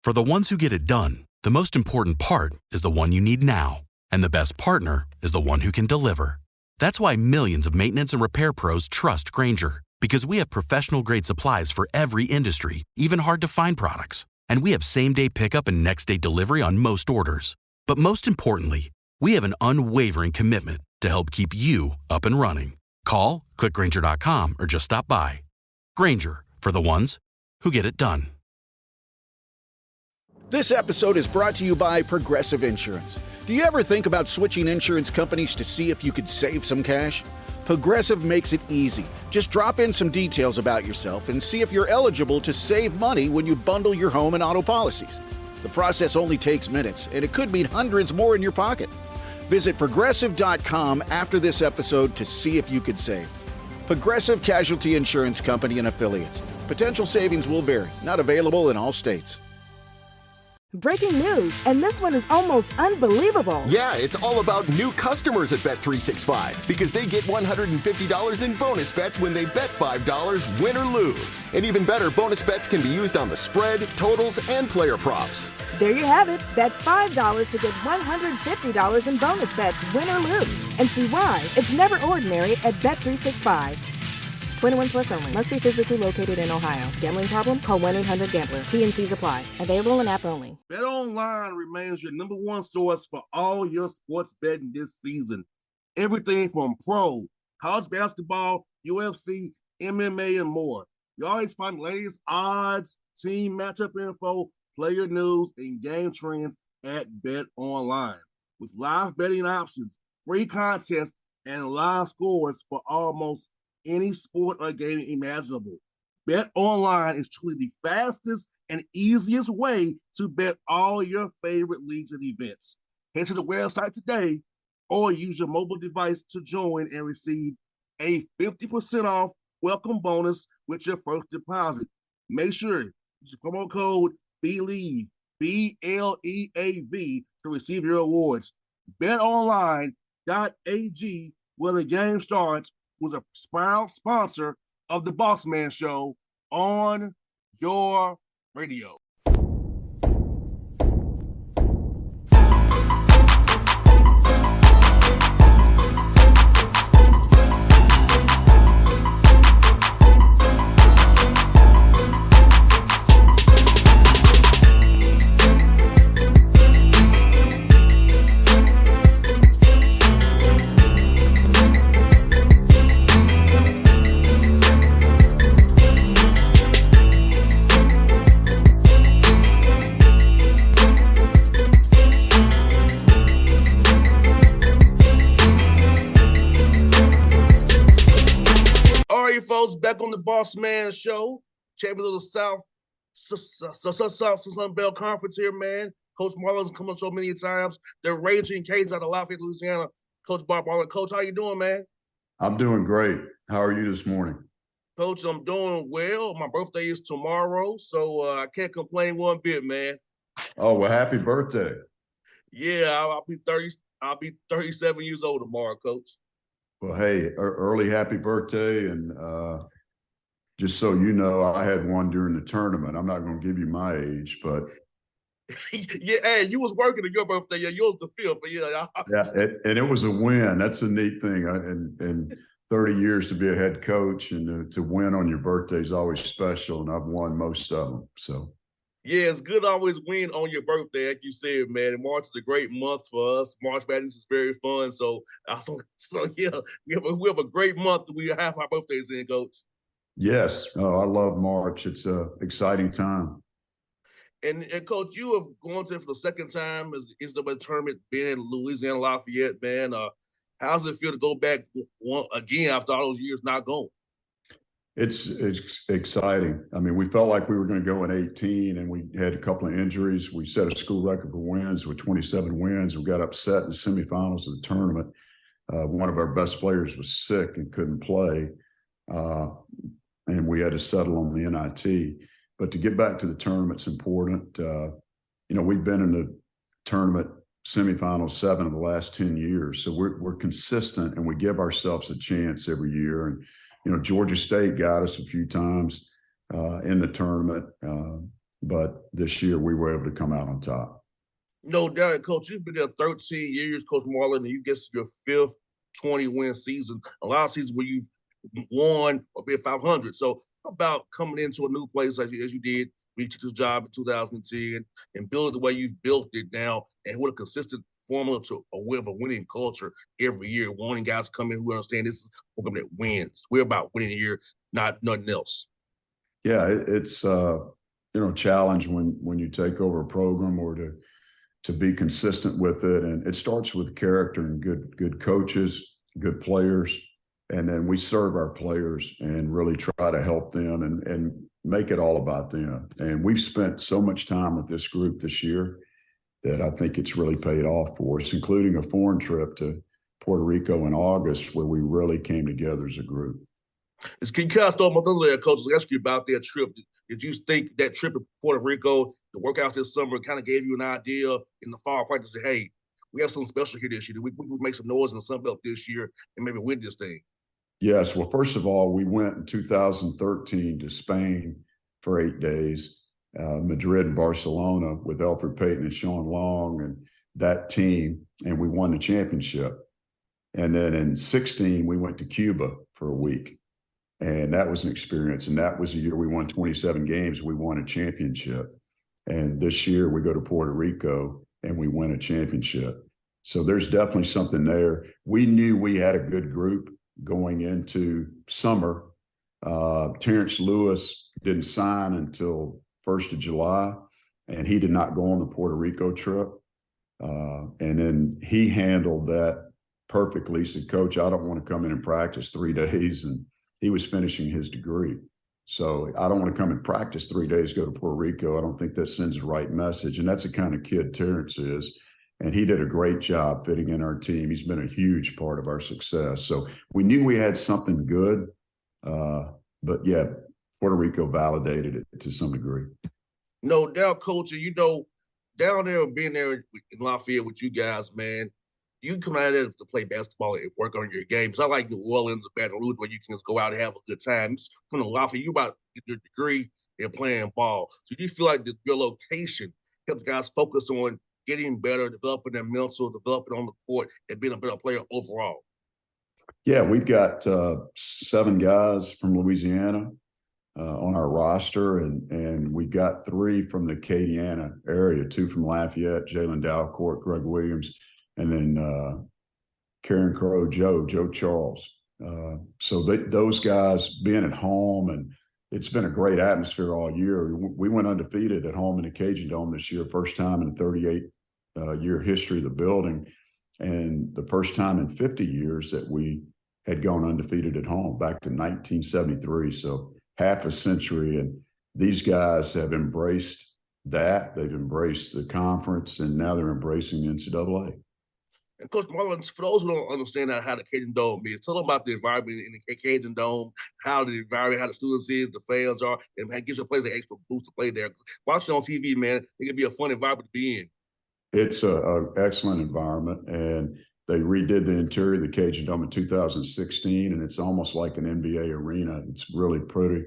For the ones who get it done, the most important part is the one you need now. And the best partner is the one who can deliver. That's why millions of maintenance and repair pros trust Grainger, because we have professional-grade supplies for every industry, even hard-to-find products. And we have same-day pickup and next-day delivery on most orders. But most importantly, we have an unwavering commitment to help keep you up and running. Call, click Grainger.com, or just stop by. Grainger, for the ones who get it done. This episode is brought to you by Progressive Insurance. Do you ever think about switching insurance companies to see if you could save some cash? Progressive makes it easy. Just drop in some details about yourself and see if you're eligible to save money when you bundle your home and auto policies. The process only takes minutes, and it could mean hundreds more in your pocket. Visit Progressive.com after this episode to see if you could save. Progressive Casualty Insurance Company and Affiliates. Potential savings will vary. Not available in all states. Breaking news, and this one is almost unbelievable. Yeah, it's all about new customers at Bet365 because they get $150 in bonus bets when they bet $5, win or lose. And even better, bonus bets can be used on the spread, totals, and player props. There you have it. Bet $5 to get $150 in bonus bets, win or lose. And see why it's never ordinary at Bet365. 21 plus only. Must be physically located in Ohio. Gambling problem? Call 1-800-GAMBLER. TNCs apply. Available in app only. BetOnline remains your number one source for all your sports betting this season. Everything from pro, college basketball, UFC, MMA, and more. You always find the latest odds, team matchup info, player news, and game trends at BetOnline. With live betting options, free contests, and live scores for almost any sport or game imaginable. BetOnline is truly the fastest and easiest way to bet all your favorite leagues and events. Head to the website today or use your mobile device to join and receive a 50% off welcome bonus with your first deposit. Make sure you use the promo code BELIEVE, BLEAV, to receive your awards. BetOnline.ag, where the game starts, was a proud sponsor of the Bossman Show on your radio. Back on the Bossman Show, champions of the Sun Belt Conference here, man. Coach Marlin's come on so many times. They're raging Cajuns out of Lafayette, Louisiana. Coach Marlin. Coach, how you doing, man? I'm doing great. How are you this morning? Coach, I'm doing well. My birthday is tomorrow, so I can't complain one bit, man. Oh, well, happy birthday. Yeah, I'll be 30. I'll be 37 years old tomorrow, Coach. Well, hey, early happy birthday. And just so you know, I had one during the tournament. I'm not going to give you my age, but. Yeah, hey, you was working on your birthday. Yeah, yours the 5th. But yeah. Yeah, and it was a win. That's a neat thing. And 30 years to be a head coach and to win on your birthday is always special. And I've won most of them. So. Yeah, it's good to always win on your birthday, like you said, man. And March is a great month for us. March Madness is very fun. So yeah, we have a great month. We have our birthdays in, Coach. Yes. Oh, I love March. It's a exciting time. And Coach, you have gone to it for the second time as the tournament being in Louisiana Lafayette, man. How does it feel to go back again after all those years not going? It's exciting. I mean, we felt like we were going to go in 18, and we had a couple of injuries. We set a school record for wins with 27 wins. We got upset in the semifinals of the tournament. One of our best players was sick and couldn't play, and we had to settle on the NIT. But to get back to the tournament's important. We've been in the tournament semifinals 7 of the last 10 years, so we're consistent, and we give ourselves a chance every year. And Georgia State got us a few times in the tournament. but this year we were able to come out on top. No doubt, Coach. You've been there 13 years, Coach Marlin, and you get your fifth 20-win season. A lot of seasons where you've won or been 500. So about coming into a new place as you did, when you took this job in 2010 and build the way you've built it now, and with a consistent formula to a winning culture every year, wanting guys to come in who understand this is a program that wins. We're about winning here, not nothing else. Yeah, it's challenge when you take over a program or to be consistent with it, and it starts with character and good coaches, good players, and then we serve our players and really try to help them and make it all about them. And we've spent so much time with this group this year that I think it's really paid off for us, including a foreign trip to Puerto Rico in August where we really came together as a group. Can you kind of stole my thunder there, Coach? Let's ask you about that trip. Did you think that trip to Puerto Rico, the workout this summer, kind of gave you an idea in the fall practice to say, hey, we have something special here this year. We make some noise in the Sun Belt this year and maybe win this thing? Yes. Well, first of all, we went in 2013 to Spain for 8 days, Madrid and Barcelona with Alfred Payton and Sean Long and that team, and we won the championship. And then in 16, we went to Cuba for a week. And that was an experience. And that was a year we won 27 games. We won a championship. And this year we go to Puerto Rico and we win a championship. So there's definitely something there. We knew we had a good group going into summer. Terrence Lewis didn't sign until 1st of July, and he did not go on the Puerto Rico trip. And then he handled that perfectly. He said, Coach, I don't want to come in and practice 3 days. And he was finishing his degree. So I don't want to come and practice 3 days, go to Puerto Rico. I don't think that sends the right message. And that's the kind of kid Terrence is. And he did a great job fitting in our team. He's been a huge part of our success. So we knew we had something good. But yeah, Puerto Rico validated it to some degree. No doubt, Coach. And down there, being there in Lafayette with you guys, man, you come out there to play basketball and work on your game. So I like New Orleans or Baton Rouge where you can just go out and have a good time. From Lafayette, you about to get your degree and playing ball. So you feel like your location helps guys focus on getting better, developing their mental, developing on the court, and being a better player overall? Yeah, we've got 7 guys from Louisiana on our roster, and we've got 3 from the Acadiana area, 2 from Lafayette, Jalen Dalcourt, Greg Williams, and then Karen Crow, Joe Charles. So those guys being at home, and it's been a great atmosphere all year. We went undefeated at home in the Cajun Dome this year, first time in 38-year history of the building, and the first time in 50 years that we had gone undefeated at home back to 1973. So half a century, and these guys have embraced that. They've embraced the conference, and now they're embracing the NCAA. And Coach Marlin, for those who don't understand how the Cajun Dome is, tell them about the environment in the Cajun Dome, how the environment, how the students is, the fans are, and how it gives your players an extra boost to play there. Watch it on TV, man. It can be a fun environment to be in. It's an excellent environment, and they redid the interior of the Cajun Dome in 2016, and it's almost like an NBA arena. It's really pretty.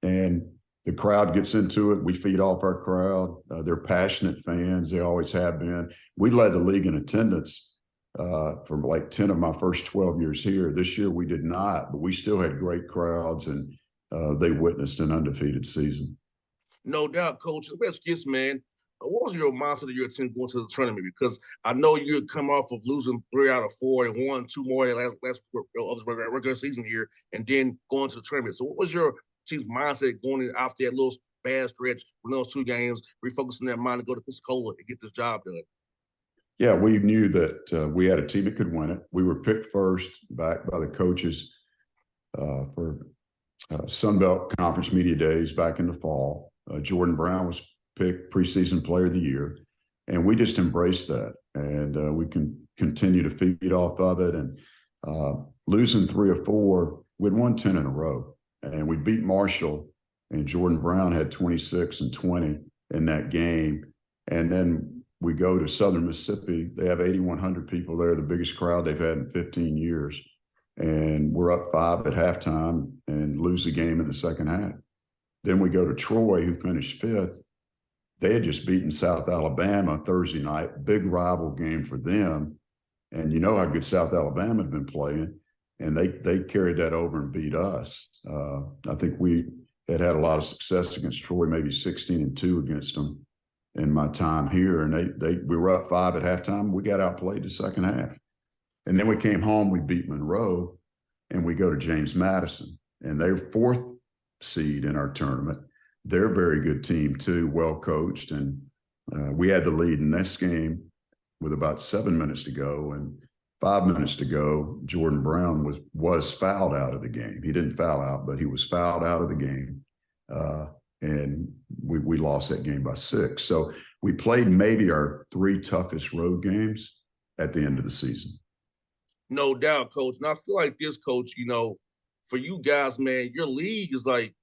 And the crowd gets into it. We feed off our crowd. They're passionate fans. They always have been. We led the league in attendance for like 10 of my first 12 years here. This year we did not, but we still had great crowds, and they witnessed an undefeated season. No doubt, Coach. Let me ask you this, man. What was your mindset of your team going to the tournament? Because I know you had come off of losing 3 out of 4 and won 2 more last regular season here, and then going to the tournament. So what was your team's mindset going after that little bad stretch with those 2 games, refocusing their mind to go to Pensacola and get this job done? Yeah, we knew that we had a team that could win it. We were picked first back by the coaches for Sun Belt Conference Media Days back in the fall. Jordan Brown was picked preseason player of the year, and we just embraced that, and we can continue to feed off of it. And losing 3 or 4, we'd won 10 in a row, and we beat Marshall, and Jordan Brown had 26 and 20 in that game. And then we go to Southern Mississippi. They have 8,100 people there, the biggest crowd they've had in 15 years, and we're up 5 at halftime and lose the game in the second half. Then we go to Troy, who finished 5th. They had just beaten South Alabama Thursday night, big rival game for them. And you know how good South Alabama had been playing, and they carried that over and beat us. I think we had a lot of success against Troy, maybe 16-2 against them in my time here. And we were up 5 at halftime. We got outplayed the second half. And then we came home, we beat Monroe, and we go to James Madison. And they're 4th seed in our tournament. They're a very good team too, well coached. And we had the lead in this game with about 7 minutes to go, and 5 minutes to go, Jordan Brown was fouled out of the game. He didn't foul out, but he was fouled out of the game. And we lost that game by 6. So we played maybe our 3 toughest road games at the end of the season. No doubt, Coach. And I feel like this, Coach, for you guys, man, your league is like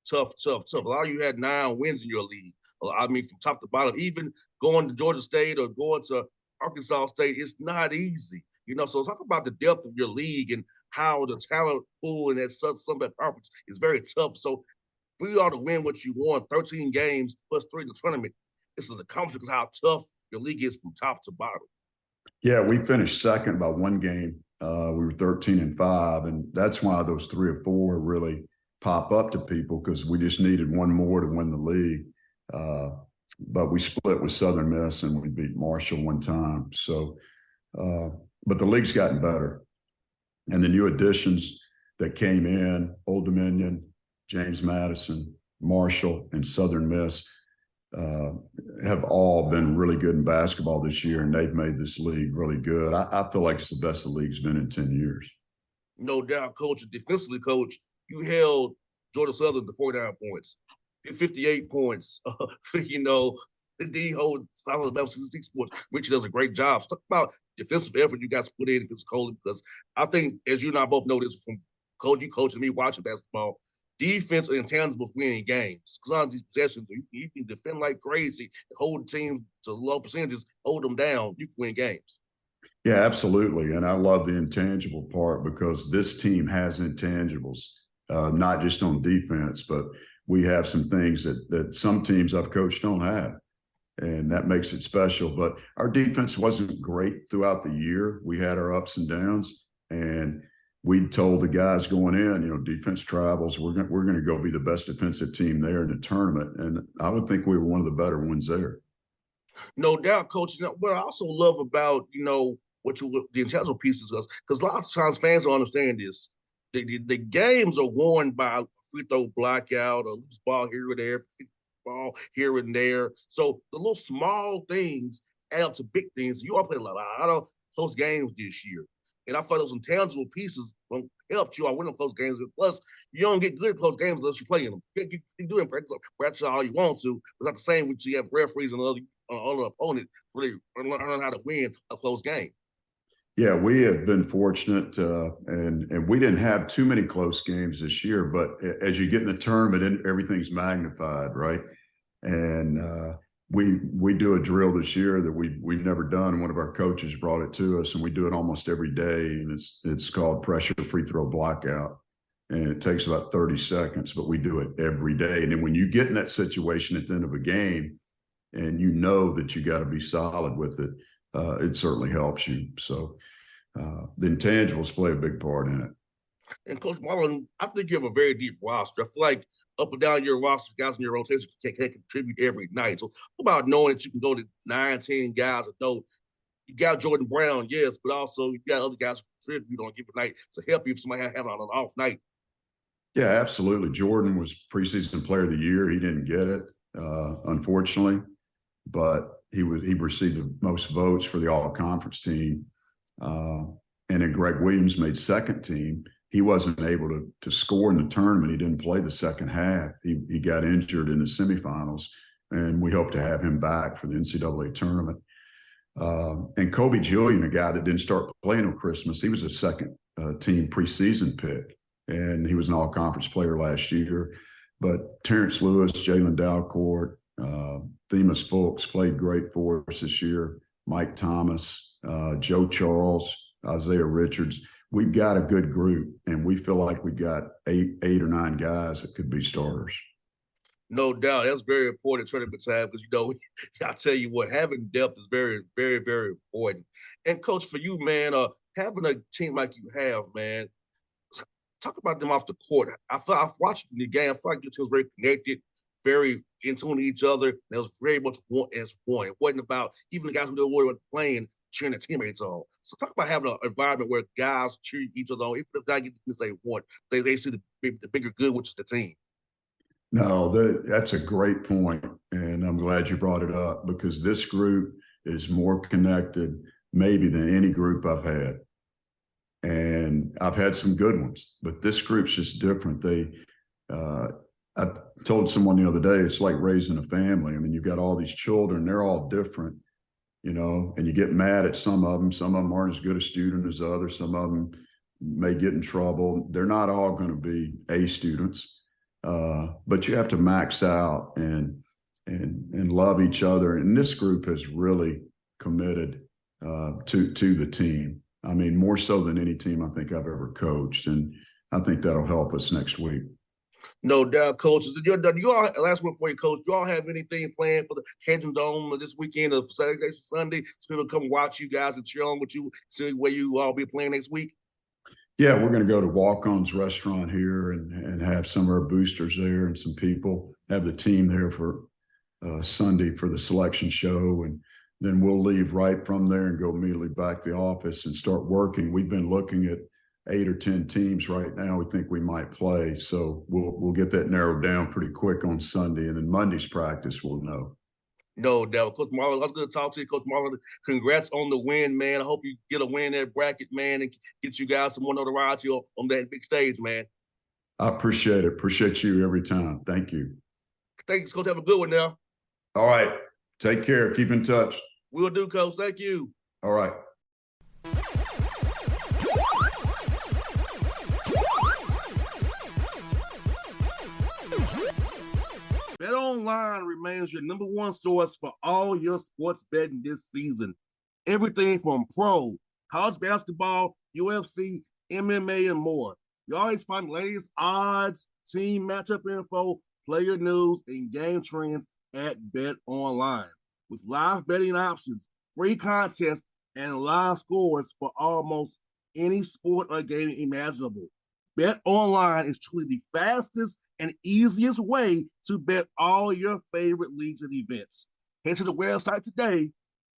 tough. A lot of you had 9 wins in your league. I mean, from top to bottom, even going to Georgia State or going to Arkansas State, it's not easy. So talk about the depth of your league and how the talent pool in that some of that conference is very tough. So for you all to win what you won, 13 games plus 3 in the tournament, it's an accomplishment because how tough your league is from top to bottom. Yeah, we finished second by 1 game. We were 13-5, and that's why those 3 or 4 really pop up to people, because we just needed 1 more to win the league. But we split with Southern Miss, and we beat Marshall 1 time. So, but the league's gotten better. And the new additions that came in, Old Dominion, James Madison, Marshall, and Southern Miss, have all been really good in basketball this year, and they've made this league really good. I feel like it's the best the league's been in 10 years. No doubt, Coach. Defensively, Coach, you held Georgia Southern to 49 points, 58 points. The D hold South Alabama 66 points. Richie does a great job. So talk about defensive effort you guys put in physically, because I think, as you and I both know this from you coaching me watching basketball, defense and intangibles win games. Because on these possessions, you can defend like crazy and hold teams to low percentages, hold them down, you can win games. Yeah, absolutely. And I love the intangible part, because this team has intangibles, not just on defense, but we have some things that some teams I've coached don't have. And that makes it special. But our defense wasn't great throughout the year. We had our ups and downs, and we told the guys going in, defense travels. We're going to go be the best defensive team there in the tournament. And I would think we were one of the better ones there. No doubt, Coach. What I also love about, the intangible pieces, because lots of times fans don't understand this. The games are won by free throw blackout, a loose ball here or there, ball here and there. So the little small things add up to big things. You all played a lot of close games this year. And I thought those intangible pieces helped you all win close games. Plus, you don't get good at close games unless you're playing them. You do it in practice all you want to, but not the same when you have referees and other opponent really learn how to win a close game. Yeah, we have been fortunate, and we didn't have too many close games this year. But as you get in the tournament, everything's magnified, right? And we do a drill this year that we've never done. One of our coaches brought it to us, and we do it almost every day. And it's called pressure free throw blackout, and it takes about 30 seconds, but we do it every day. And then when you get in that situation at the end of a game, and you know that you got to be solid with it, it certainly helps you. So the intangibles play a big part in it. And Coach Marlin, I think you have a very deep roster. I feel like up and down your roster, guys in your rotation can contribute every night. So about knowing that you can go to 9, 10 guys that know you got Jordan Brown, yes, but also you got other guys who contribute on a given night to help you if somebody having an off night. Yeah, absolutely. Jordan was preseason player of the year. He didn't get it, unfortunately, but he received the most votes for the all-conference team. And then Greg Williams made second team. He wasn't able to score in the tournament. He didn't play the second half. He got injured in the semifinals, and we hope to have him back for the NCAA tournament. And Kobe Julian, a guy that didn't start playing on Christmas, he was a second team preseason pick, and he was an all-conference player last year. But Terrence Lewis, Jalen Dalcourt, Themis Fulks played great for us this year. Mike Thomas, Joe Charles, Isaiah Richards. We've got a good group, and we feel like we've got eight or nine guys that could be starters. No doubt. That's very important tournament time because, I tell you what, having depth is very, very, very important. And coach, for you, man, having a team like you have, man, talk about them off the court. I've watched the game. I feel like your team was very connected, very in tune to each other. There was very much one as one. It wasn't about even the guys who were playing cheering their teammates on. So talk about having an environment where guys cheer each other on, even if they get to say one, they see the bigger good, which is the team. No, that's a great point, and I'm glad you brought it up because this group is more connected maybe than any group I've had. And I've had some good ones, but this group's just different. I told someone the other day, it's like raising a family. I mean, you've got all these children, they're all different, and you get mad at some of them. Some of them aren't as good a student as others. Some of them may get in trouble. They're not all going to be A students. But you have to max out and love each other. And this group has really committed to the team. I mean, more so than any team I think I've ever coached. And I think that'll help us next week. No doubt, coach. You all, last one for you, coach. Do you all have anything planned for the Cajun Dome this weekend or Saturday, Sunday? So people come watch you guys and cheer on with you, see where you all be playing next week? Yeah, we're going to go to Walk-On's restaurant here and have some of our boosters there and some people, have the team there for Sunday for the selection show. And then we'll leave right from there and go immediately back to the office and start working. We've been looking at 8 or 10 teams right now we think we might play. So we'll get that narrowed down pretty quick on Sunday. And then Monday's practice, we'll know. No doubt. Coach Marlin, I was going to talk to you. Coach Marlin, congrats on the win, man. I hope you get a win in that bracket, man, and get you guys some more notoriety on that big stage, man. I appreciate it. Appreciate you every time. Thank you. Thanks, Coach. Have a good one now. All right. Take care. Keep in touch. We'll do, Coach. Thank you. All right. BetOnline remains your number one source for all your sports betting this season. Everything from pro, college basketball, UFC, MMA, and more. You always find the latest odds, team matchup info, player news, and game trends at BetOnline. With live betting options, free contests, and live scores for almost any sport or game imaginable. BetOnline is truly the fastest and easiest way to bet all your favorite leagues and events. Head to the website today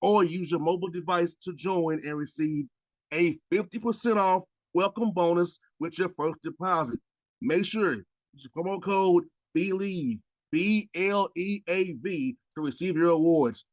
or use your mobile device to join and receive a 50% off welcome bonus with your first deposit. Make sure you use the promo code BELIEVE, BLEAV, to receive your awards.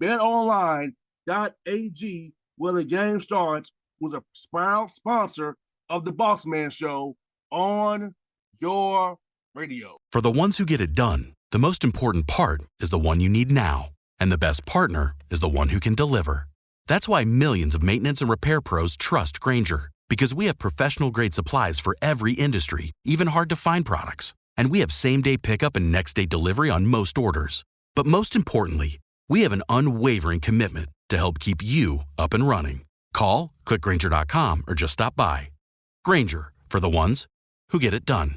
BetOnline.ag, where the game starts, was a proud sponsor of the Bossman Show on your radio. For the ones who get it done, the most important part is the one you need now. And the best partner is the one who can deliver. That's why millions of maintenance and repair pros trust Grainger, because we have professional-grade supplies for every industry, even hard-to-find products. And we have same-day pickup and next-day delivery on most orders. But most importantly, we have an unwavering commitment to help keep you up and running. Call, click Grainger.com, or just stop by. Grainger, for the ones who get it done.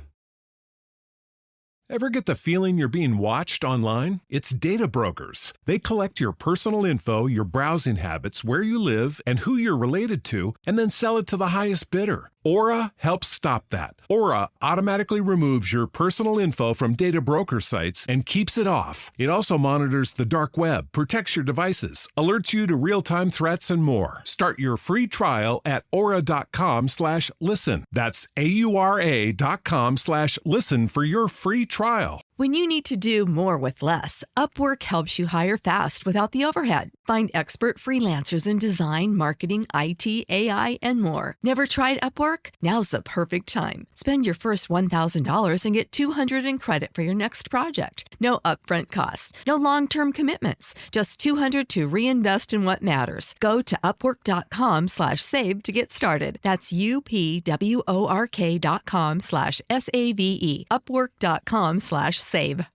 Ever get the feeling you're being watched online? It's data brokers. They collect your personal info, your browsing habits, where you live, and who you're related to, and then sell it to the highest bidder. Aura helps stop that. Aura automatically removes your personal info from data broker sites and keeps it off. It also monitors the dark web, protects your devices, alerts you to real-time threats, and more. Start your free trial at aura.com/listen. That's AURA.com/listen for your free trial. When you need to do more with less, Upwork helps you hire fast without the overhead. Find expert freelancers in design, marketing, IT, AI, and more. Never tried Upwork? Now's the perfect time. Spend your first $1,000 and get $200 in credit for your next project. No upfront costs, no long-term commitments, just $200 to reinvest in what matters. Go to upwork.com/save to get started. That's UPWORK.com/SAVE. Upwork.com/save.